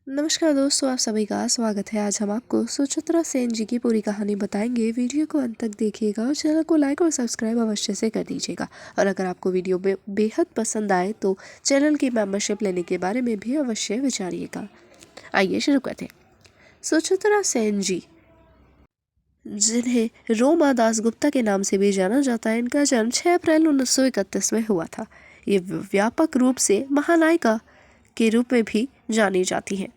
नमस्कार दोस्तों, आप सभी का स्वागत है। आज हम आपको सुचित्रा सेन जी की पूरी कहानी बताएंगे। वीडियो को अंत तक देखिएगा और चैनल को लाइक और सब्सक्राइब अवश्य से कर दीजिएगा। और अगर आपको वीडियो बेहद पसंद आए तो चैनल की मेंबरशिप लेने के बारे में भी अवश्य विचारिएगा। आइए शुरू करते हैं। सुचित्रा सेन जी, जिन्हें रोमा दासगुप्ता के नाम से भी जाना जाता है, इनका जन्म 6 अप्रैल 1931 में हुआ था। ये व्यापक रूप से महानायिका के रूप में भी जानी जाती हैं।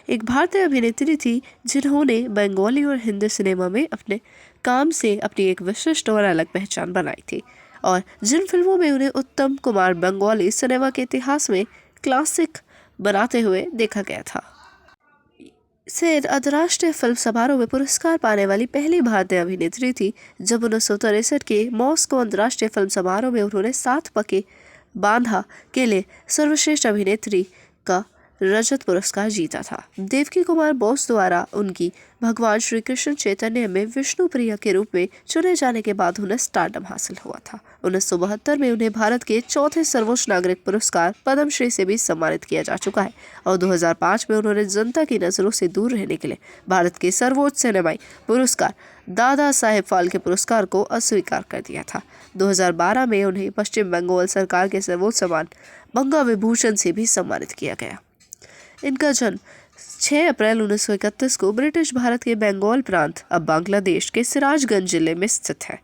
एक भारतीय अभिनेत्री थी जिन्होंने बंगाली और हिंदी सिनेमा में अपने काम से अपनी एक विशिष्ट और अलग पहचान बनाई थी, और जिन फिल्मों में उन्हें उत्तम कुमार बंगाली सिनेमा के इतिहास में क्लासिक बनाते हुए देखा गया था। सेन अंतर्राष्ट्रीय फिल्म समारोह में पुरस्कार पाने वाली पहली भारतीय अभिनेत्री थी, जब 1963 के मॉस्को अंतर्राष्ट्रीय फिल्म समारोह में उन्होंने 7 पके बांधा के लिए सर्वश्रेष्ठ अभिनेत्री का रजत पुरस्कार जीता था। देवकी कुमार बोस द्वारा उनकी भगवान श्री कृष्ण चैतन्य में विष्णु प्रिया के रूप में चुने जाने के बाद उन्हें स्टारडम हासिल हुआ था। 1972 में उन्हें भारत के चौथे सर्वोच्च नागरिक पुरस्कार पद्मश्री से भी सम्मानित किया जा चुका है, और 2005 में उन्होंने जनता की नजरों से दूर रहने के लिए भारत के सर्वोच्च सिनेमाई पुरस्कार दादा साहेब फाल्के पुरस्कार को अस्वीकार कर दिया था। 2012 में उन्हें पश्चिम बंगाल सरकार के सर्वोच्च सम्मान गंगा विभूषण से भी सम्मानित किया गया। इनका जन्म 6 अप्रैल 1931 को ब्रिटिश भारत के बंगाल प्रांत, अब बांग्लादेश के सिराजगंज जिले में स्थित है,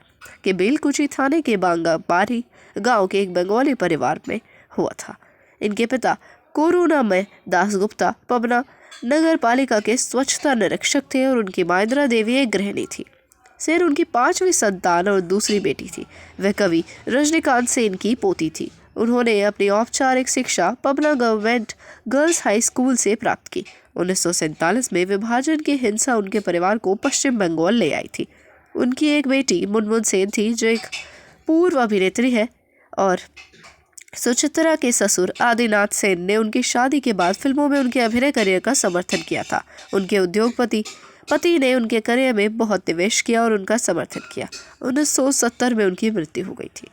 के बेलकुची थाने के बांगाबारी गांव के एक बंगाली परिवार में हुआ था। इनके पिता करुणामय दासगुप्ता पबना नगर पालिका के स्वच्छता निरीक्षक थे, और उनकी मां इंदिरा देवी एक गृहिणी थी। सेन उनकी 5वीं संतान और दूसरी बेटी थी। वह कवि रजनीकांत सेन की पोती थी। उन्होंने अपनी औपचारिक शिक्षा Pabna government girls high school से प्राप्त की। 1947 में विभाजन की हिंसा उनके परिवार को पश्चिम बंगाल ले आई थी। उनकी एक बेटी मुनमुन सेन थी, जो एक पूर्व अभिनेत्री है, और सुचित्रा के ससुर आदिनाथ सेन ने उनकी शादी के बाद फिल्मों में उनके अभिनय करियर का समर्थन किया था। उनके उद्योगपति पति ने उनके करियर में बहुत निवेश किया और उनका समर्थन किया। 1970 में उनकी मृत्यु हो गई थी।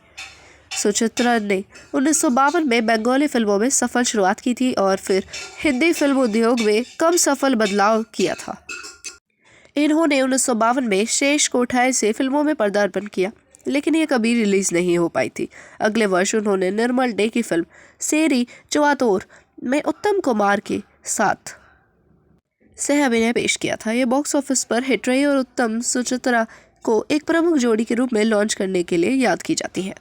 सुचित्रा ने 1952 में बंगाली फिल्मों में सफल शुरुआत की थी, और फिर हिंदी फिल्म उद्योग में कम सफल बदलाव किया था। इन्होंने 1952 में शेष कोठारी से फिल्मों में पदार्पण किया, लेकिन ये कभी रिलीज नहीं हो पाई थी। अगले वर्ष उन्होंने निर्मल डे की फिल्म सेरी चुवातोर में उत्तम कुमार के साथ सह अभिनय पेश किया था। ये बॉक्स ऑफिस पर हिट रही और उत्तम सुचित्रा को एक प्रमुख जोड़ी के रूप में लॉन्च करने के लिए याद की जाती है।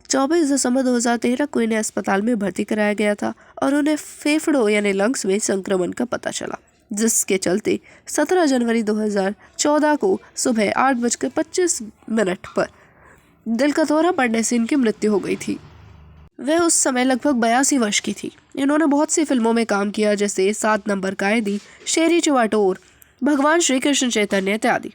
24 दिसंबर 2013 को इन्हें अस्पताल में भर्ती कराया गया था, और उन्हें फेफड़ों यानी लंग्स में संक्रमण का पता चला, जिसके चलते 17 जनवरी 2014 को सुबह 8:25 पर दिल का दौरा पड़ने से इनकी मृत्यु हो गई थी। वह उस समय लगभग 82 वर्ष की थी। इन्होंने बहुत सी फिल्मों में काम किया, जैसे 7 नंबर कायदी, शेरी चुवाटोर, भगवान श्री कृष्ण चैतन्य इत्यादि।